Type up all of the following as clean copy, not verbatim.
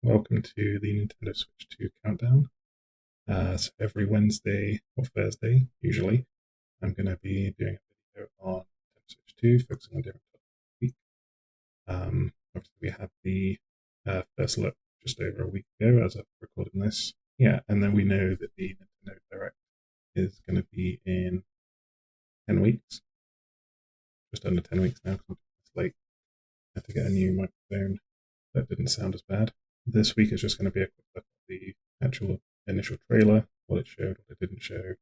welcome to the Nintendo Switch 2 countdown. So every Wednesday or Thursday, usually, I'm going to be doing a video on Nintendo Switch 2, focusing on different topics of the week. Obviously, we had the first look just over a week ago as I've recorded this. Yeah, and then we know that the Nintendo Direct is going to be in 10 weeks, just under 10 weeks now, because I'm late. I had to get a new microphone that didn't sound as bad. This week is just going to be a quick look at the actual initial trailer, what it showed, what it didn't show,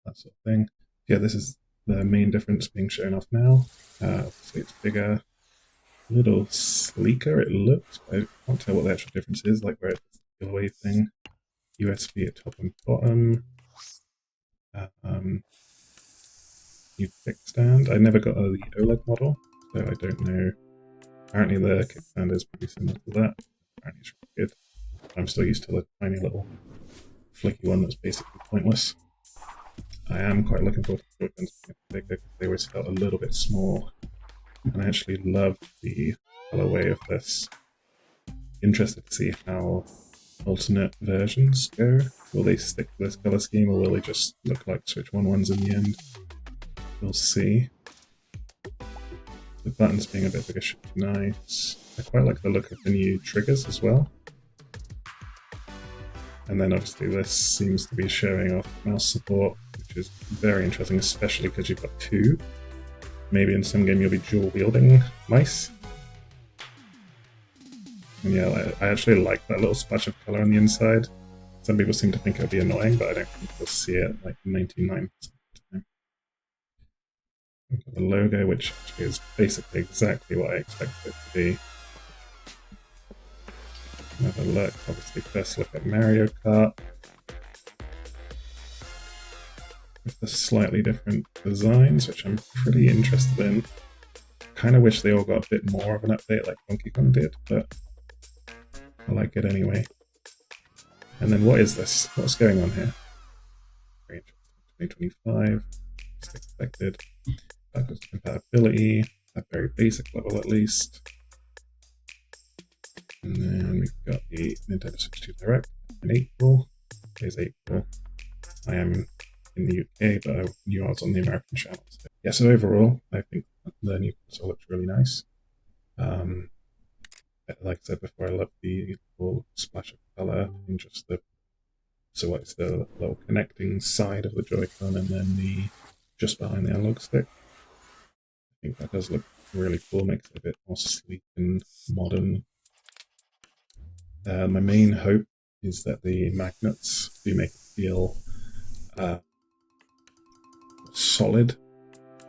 that sort of thing. Yeah, this is the main difference being shown off now. Obviously, it's bigger, a little sleeker, it looks, but I can't tell what the actual difference is, like where it's the giveaway thing. USB at top and bottom. New kickstand. I never got the OLED model, so I don't know. Apparently, the kickstand is pretty similar to that. Apparently, it's really good. I'm still used to the tiny little flicky one that's basically pointless. I am quite looking forward to the Joy-Cons being bigger because they always felt a little bit small. And I actually love the colorway of this. Interested to see how alternate versions go. Will they stick to this color scheme or will they just look like Switch 1 ones in the end? We'll see. The buttons being a bit bigger should be nice. I quite like the look of the new triggers as well. And then obviously this seems to be showing off mouse support, which is very interesting, especially because you've got two. Maybe in some game you'll be dual wielding mice. And yeah, I actually like that little splash of color on the inside. Some people seem to think it'll be annoying, but I don't think you'll see it like 99% of the time. We've got the logo, which is basically exactly what I expected it to be. Another look, obviously first look at Mario Kart. With the slightly different designs, which I'm pretty interested in. Kind of wish they all got a bit more of an update like Donkey Kong did, but I like it anyway. And then what is this? What's going on here? Very interesting. 2025, as expected. Backwards compatibility, at very basic level at least. And then we've got the Nintendo Switch 2 Direct in April. Today's April. I am in the UK, but I knew I was on the American channel. So, yeah, so overall, I think the new console looks really nice. Like I said before, I love the little splash of color in just the what's the little connecting side of the Joy-Con and then the just behind the analog stick. I think that does look really cool, makes it a bit more sleek and modern. My main hope is that the magnets do make it feel solid,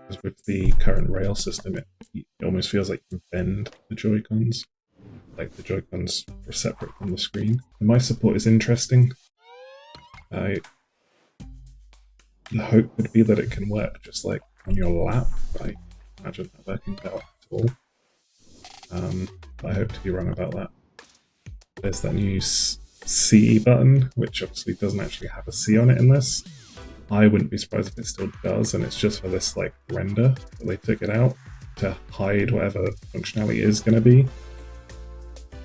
because with the current rail system, it almost feels like you can bend the Joy-Cons, like the Joy-Cons are separate from the screen. And my support is interesting. The hope would be that it can work just like on your lap, but I imagine that working out at all. But I hope to be wrong about that. There's that new C button, which obviously doesn't actually have a C on it in this. I wouldn't be surprised if it still does, and it's just for this like render that they took it out to hide whatever functionality is going to be.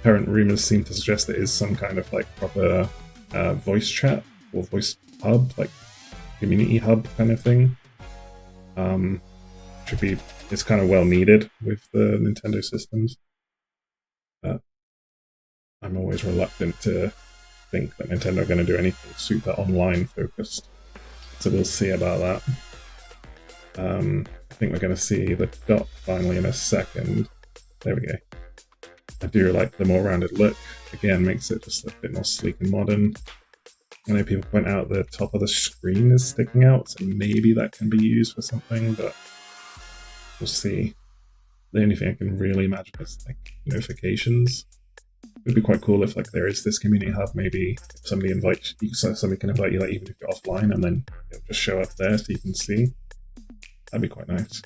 Current rumors seem to suggest it is some kind of like proper voice chat or voice hub, like community hub kind of thing. It's kind of well needed with the Nintendo systems. But I'm always reluctant to think that Nintendo are going to do anything super online focused. So we'll see about that. I think we're going to see the dot finally in a second. There we go. I do like the more rounded look. Again, makes it just a bit more sleek and modern. I know people point out the top of the screen is sticking out, so maybe that can be used for something, but we'll see. The only thing I can really imagine is like notifications. It would be quite cool if like there is this community hub. Maybe if somebody invites you, so somebody can invite you, like even if you're offline, and then it'll just show up there so you can see. That'd be quite nice.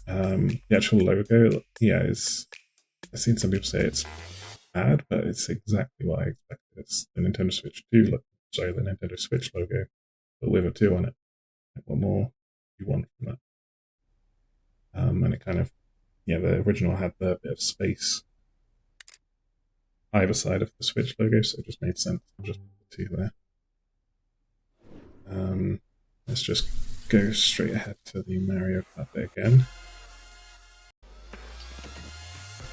The actual logo, yeah, is. I've seen some people say it's bad, but it's exactly what I expected. It's the Nintendo Switch 2 look. Sorry, the Nintendo Switch logo, but with a 2 on it. Like, what more do you want from that? And it kind of, yeah, the original had the bit of space either side of the Switch logo, so it just made sense to just put the two there. Let's just go straight ahead to the Mario Kart bit again.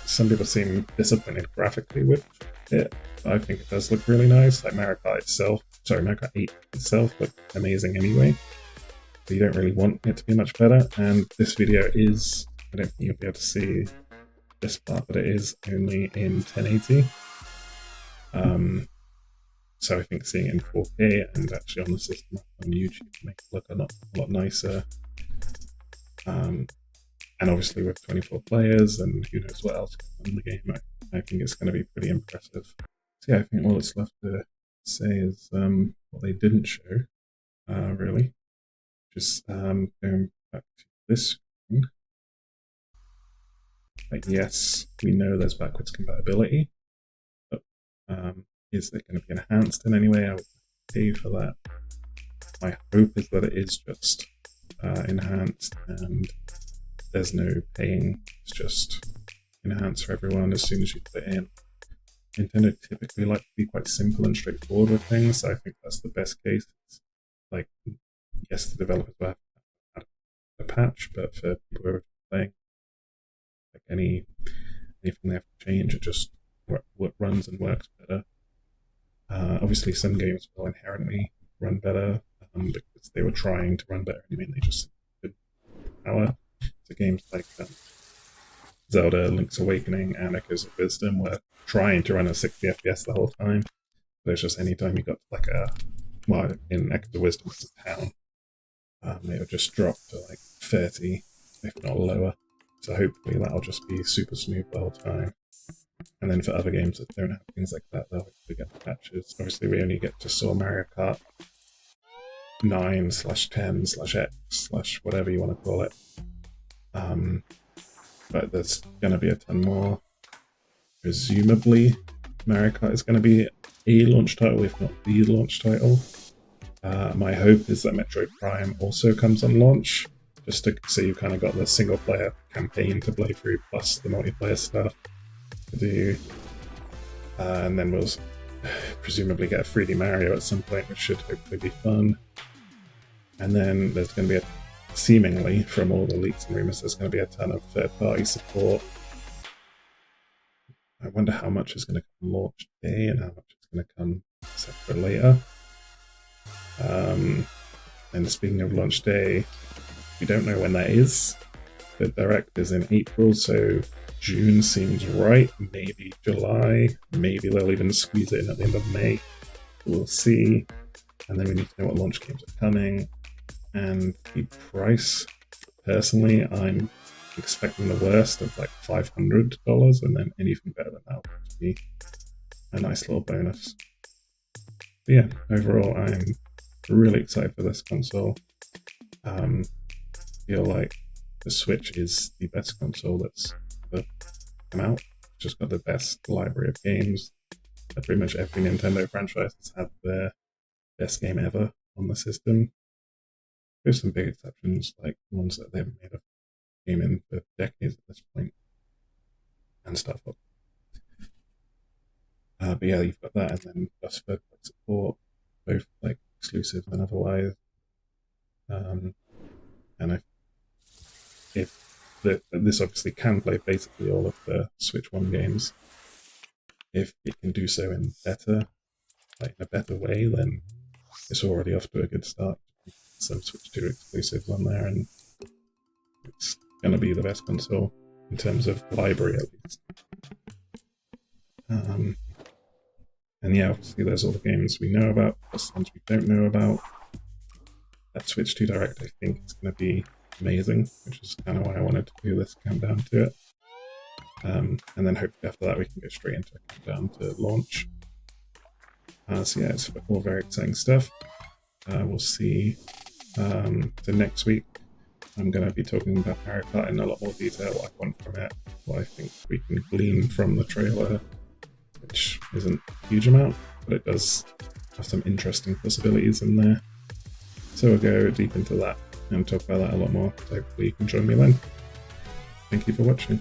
Some people seem disappointed graphically with it. I think it does look really nice. Like Mario Kart 8 itself looked amazing anyway. So you don't really want it to be much better. And this video is, I don't think you'll be able to see this part, but it is only in 1080. So I think seeing it in 4K and actually on the system on YouTube makes it look a lot nicer. And obviously with 24 players and who knows what else in the game, I think it's going to be pretty impressive. So yeah, I think all that's left to say is what they didn't show, really. Just going back to this screen. Like, yes, we know there's backwards compatibility, but is it going to be enhanced in any way? I would pay for that. My hope is that it is just enhanced and there's no paying. It's just enhanced for everyone as soon as you put it in. Nintendo typically like to be quite simple and straightforward with things, so I think that's the best case. It's like, yes, the developers will have to add a patch, but for people who are playing, like anything they have to change, it just what runs and works better. Obviously, some games will inherently run better because they were trying to run better anyway, and they just couldn't power. So games like Zelda, Link's Awakening, and Echoes of Wisdom were trying to run at 60 FPS the whole time. But it's just any time you got like in Echoes of Wisdom, it's a town, it would just drop to like 30, if not lower. So hopefully that'll just be super smooth the whole time. And then for other games that don't have things like that, they'll hopefully get the patches. Obviously, we only get to saw Mario Kart 9/10/X/ whatever you want to call it. But there's going to be a ton more. Presumably, Mario Kart is going to be a launch title, if not the launch title. My hope is that Metroid Prime also comes on launch, just so you've kind of got the single-player campaign to play through, plus the multiplayer stuff to do. And then we'll presumably get a 3D Mario at some point, which should hopefully be fun. And then there's going to be seemingly, from all the leaks and rumors, there's going to be a ton of third-party support. I wonder how much is going to come launch day and how much is going to come separate later. And speaking of launch day, we don't know when that is. The Direct is in April, so June seems right. Maybe July. Maybe they'll even squeeze it in at the end of May. We'll see. And then we need to know what launch games are coming. And the price, personally, I'm expecting the worst of like $500, and then anything better than that would be a nice little bonus. But yeah, overall, I'm really excited for this console. I feel like the Switch is the best console that's ever come out. It's just got the best library of games. Pretty much every Nintendo franchise has had their best game ever on the system. There's some big exceptions, like ones that they haven't made a game in for decades at this point, and stuff. But yeah, you've got that, and then plus third-party support, both like exclusive and otherwise. And this obviously can play basically all of the Switch 1 games. If it can do so in a better way, then it's already off to a good start. Some Switch 2 exclusives on there, and it's going to be the best console in terms of library, at least. And yeah, obviously there's all the games we know about, plus ones we don't know about. That Switch 2 Direct, I think, is going to be amazing, which is kind of why I wanted to do this countdown to it. And then hopefully after that we can go straight into a countdown to launch. So yeah, it's all very exciting stuff. We'll see. So next week I'm going to be talking about Mario Kart in a lot more detail, what I want from it, what I think we can glean from the trailer, which isn't a huge amount, but it does have some interesting possibilities in there. So we'll go deep into that and talk about that a lot more. So hopefully you can join me then. Thank you for watching.